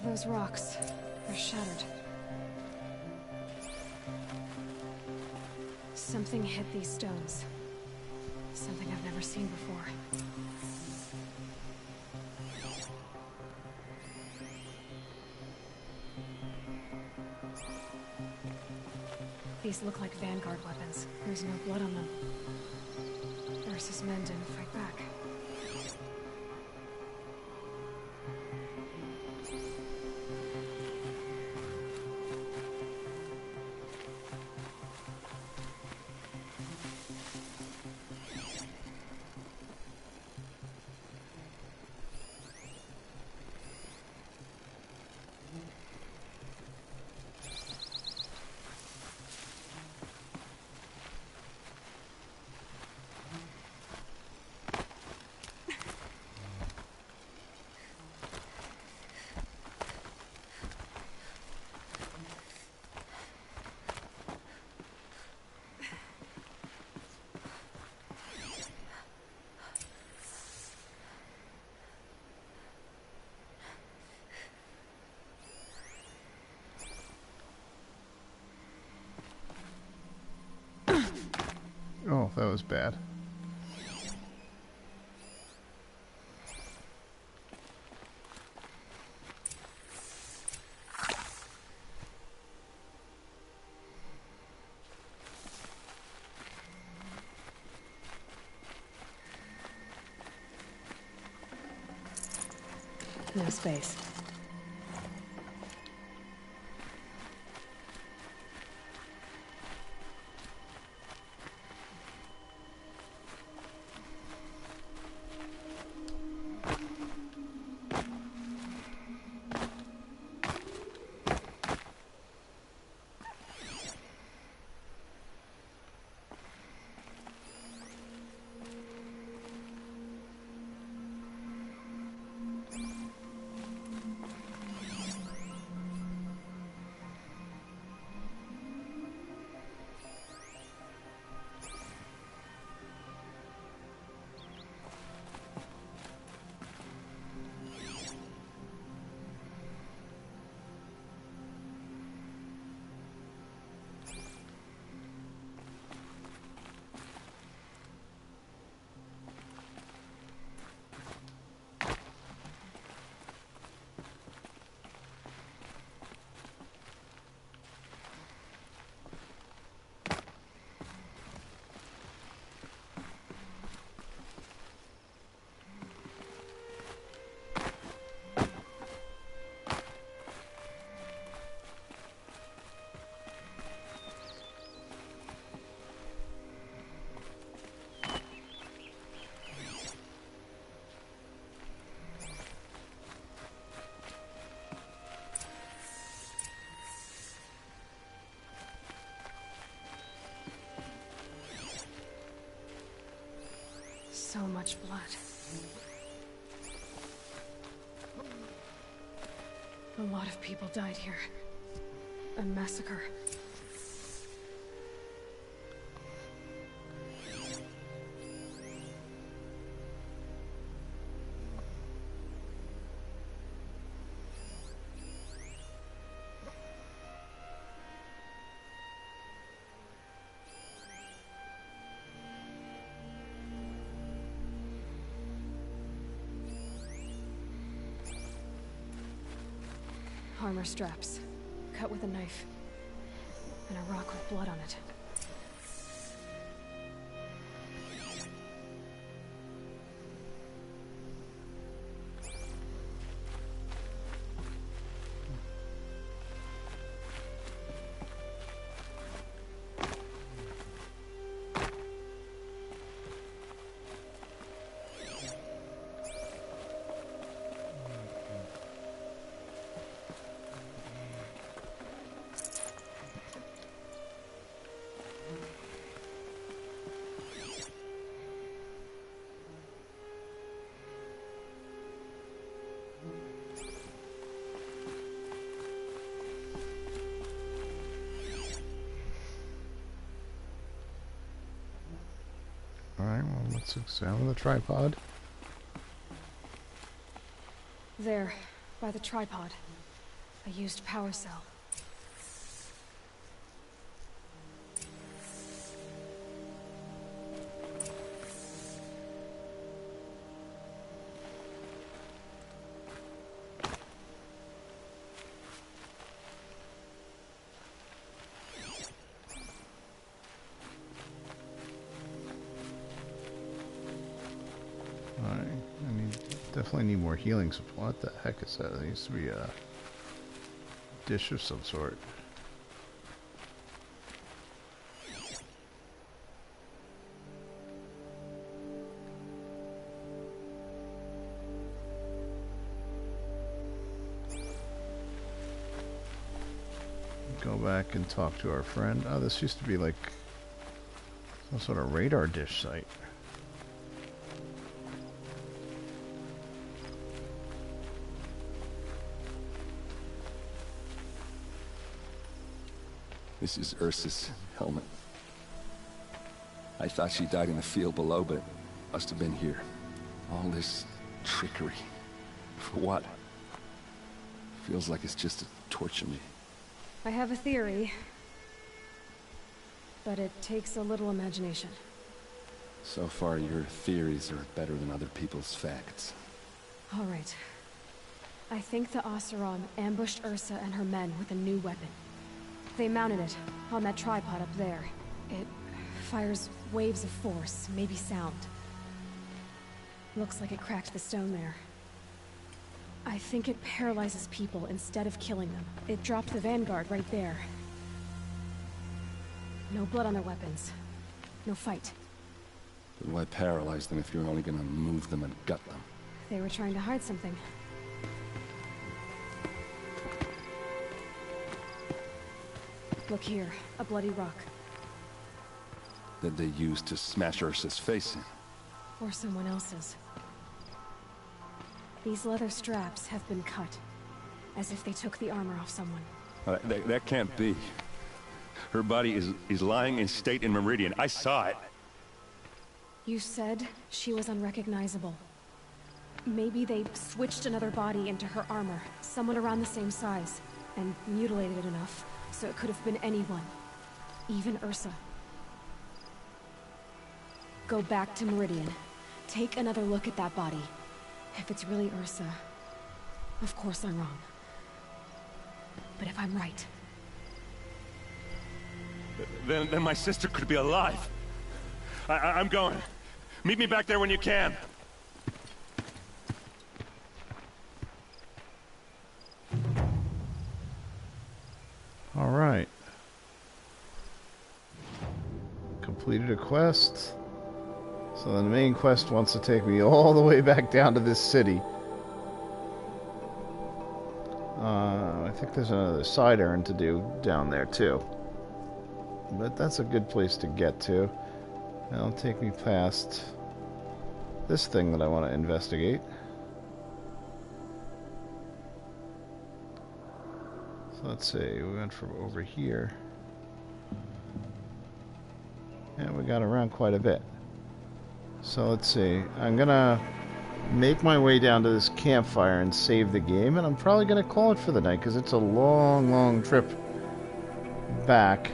Those rocks, they're shattered. Something hit these stones. Something I've never seen before. These look like vanguard weapons. There's no blood on them. Ursa's men didn't fight back.
Oh, that was bad.
No space. So much blood. A lot of people died here. A massacre. Armor straps, cut with a knife, and a rock with blood on it.
Alright, well, let's examine the tripod.
There, by the tripod. A used power cell.
Definitely need more healing supply. What the heck is that? There needs to be a dish of some sort. Go back and talk to our friend. Oh, this used to be like some sort of radar dish site.
This is Ursa's helmet. I thought she died in the field below, but it must have been here. All this trickery. For what? Feels like it's just to torture me.
I have a theory, but it takes a little imagination.
So far, your theories are better than other people's facts.
All right. I think the Oseram ambushed Ursa and her men with a new weapon. They mounted it on that tripod up there. It fires waves of force, maybe sound. Looks like it cracked the stone there. I think it paralyzes people instead of killing them. It dropped the Vanguard right there. No blood on their weapons. No fight.
But why paralyze them if you're only gonna move them and gut them?
They were trying to hide something. Look here, a bloody rock.
That they used to smash Ursa's face in.
Or someone else's. These leather straps have been cut, as if they took the armor off someone.
That can't be. Her body is lying in state in Meridian. I saw it.
You said she was unrecognizable. Maybe they switched another body into her armor, someone around the same size, and mutilated it enough, so it could have been anyone. Even Ursa. Go back to Meridian. Take another look at that body. If it's really Ursa, of course I'm wrong. But if I'm right...
Then my sister could be alive. I'm going. Meet me back there when you can.
All right. Completed a quest. So the main quest wants to take me all the way back down to this city. I think there's another side errand to do down there too. But that's a good place to get to. That'll take me past this thing that I want to investigate. So let's see, we went from over here. And we got around quite a bit. So let's see, I'm gonna make my way down to this campfire and save the game, and I'm probably gonna call it for the night because it's a long trip back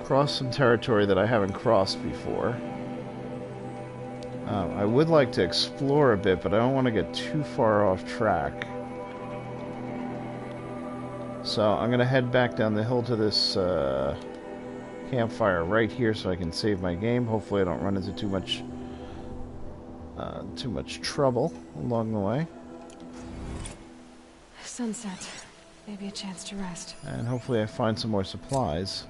across some territory that I haven't crossed before. I would like to explore a bit, but I don't want to get too far off track. So I'm gonna head back down the hill to this campfire right here so I can save my game. Hopefully I don't run into too much trouble along the way.
Sunset. Maybe a chance to rest.
And hopefully I find some more supplies.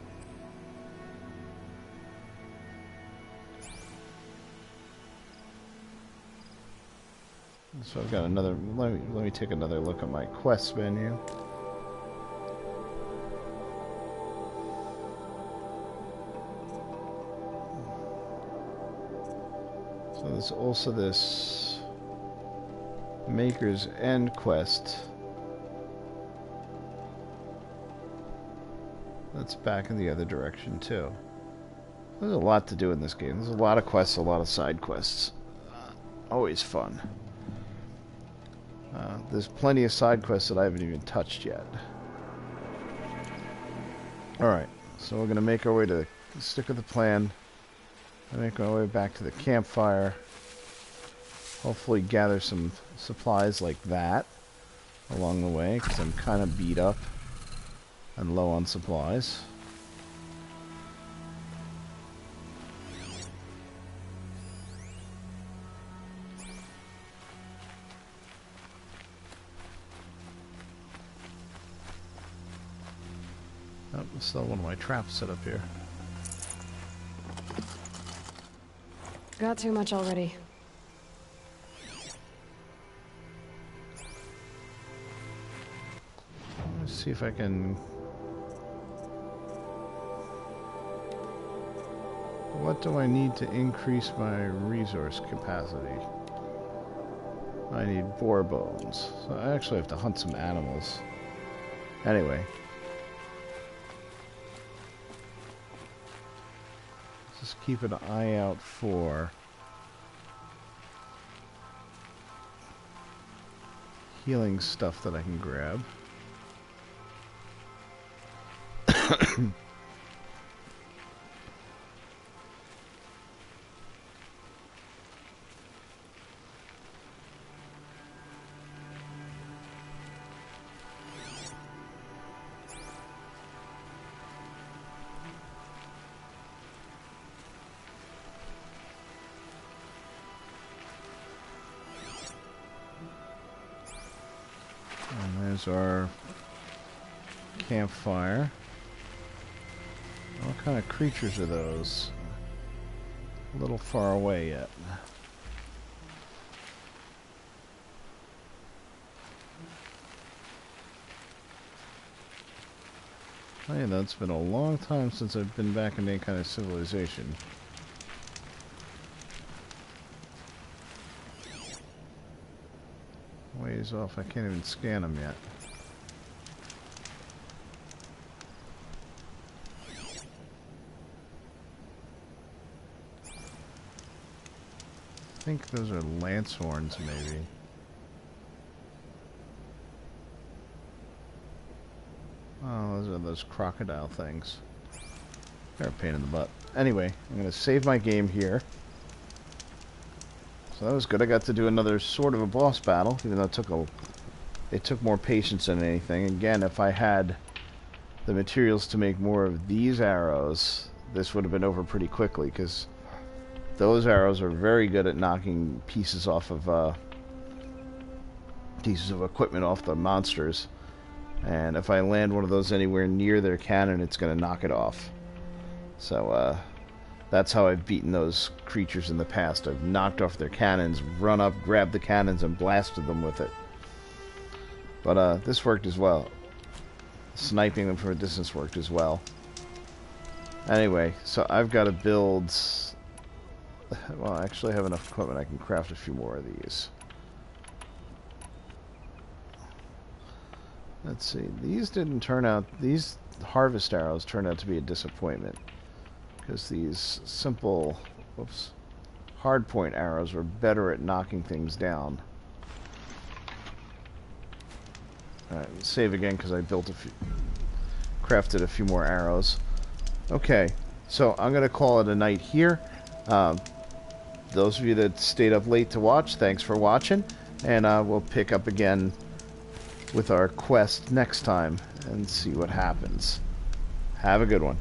So I've got another, let me take another look at my quest menu. So there's also this Maker's End quest. That's back in the other direction too. There's a lot to do in this game. There's a lot of quests, a lot of side quests. Always fun. There's plenty of side quests that I haven't even touched yet. Alright, so we're going to make our way to stick with the plan. Make our way back to the campfire. Hopefully gather some supplies like that along the way, because I'm kind of beat up and low on supplies. Oh, there's still one of my traps set up here.
Got too much already.
Let's see if I can... What do I need to increase my resource capacity? I need boar bones. So I actually have to hunt some animals. Anyway. Just keep an eye out for healing stuff that I can grab. And there's our campfire. What kind of creatures are those? A little far away yet. Oh yeah, that's been a long time since I've been back in any kind of civilization. Ways off, I can't even scan them yet. I think those are lance horns, maybe. Oh, those are those crocodile things. They're a pain in the butt. Anyway, I'm going to save my game here. So that was good. I got to do another sort of a boss battle, even though it took more patience than anything. Again, if I had the materials to make more of these arrows, this would have been over pretty quickly, because those arrows are very good at knocking pieces off of pieces of equipment off the monsters. And if I land one of those anywhere near their cannon, it's going to knock it off. So, that's how I've beaten those creatures in the past. I've knocked off their cannons, run up, grabbed the cannons, and blasted them with it. But, this worked as well. Sniping them from a distance worked as well. Anyway, so I've got to build... Well, I actually have enough equipment. I can craft a few more of these. Let's see. These didn't turn out... These harvest arrows turned out to be a disappointment. Because these simple... Whoops. Hardpoint arrows were better at knocking things down. Alright, save again because I built a few... Crafted a few more arrows. Okay. So, I'm going to call it a night here. Those of you that stayed up late to watch, thanks for watching. And we'll pick up again with our quest next time and see what happens. Have a good one.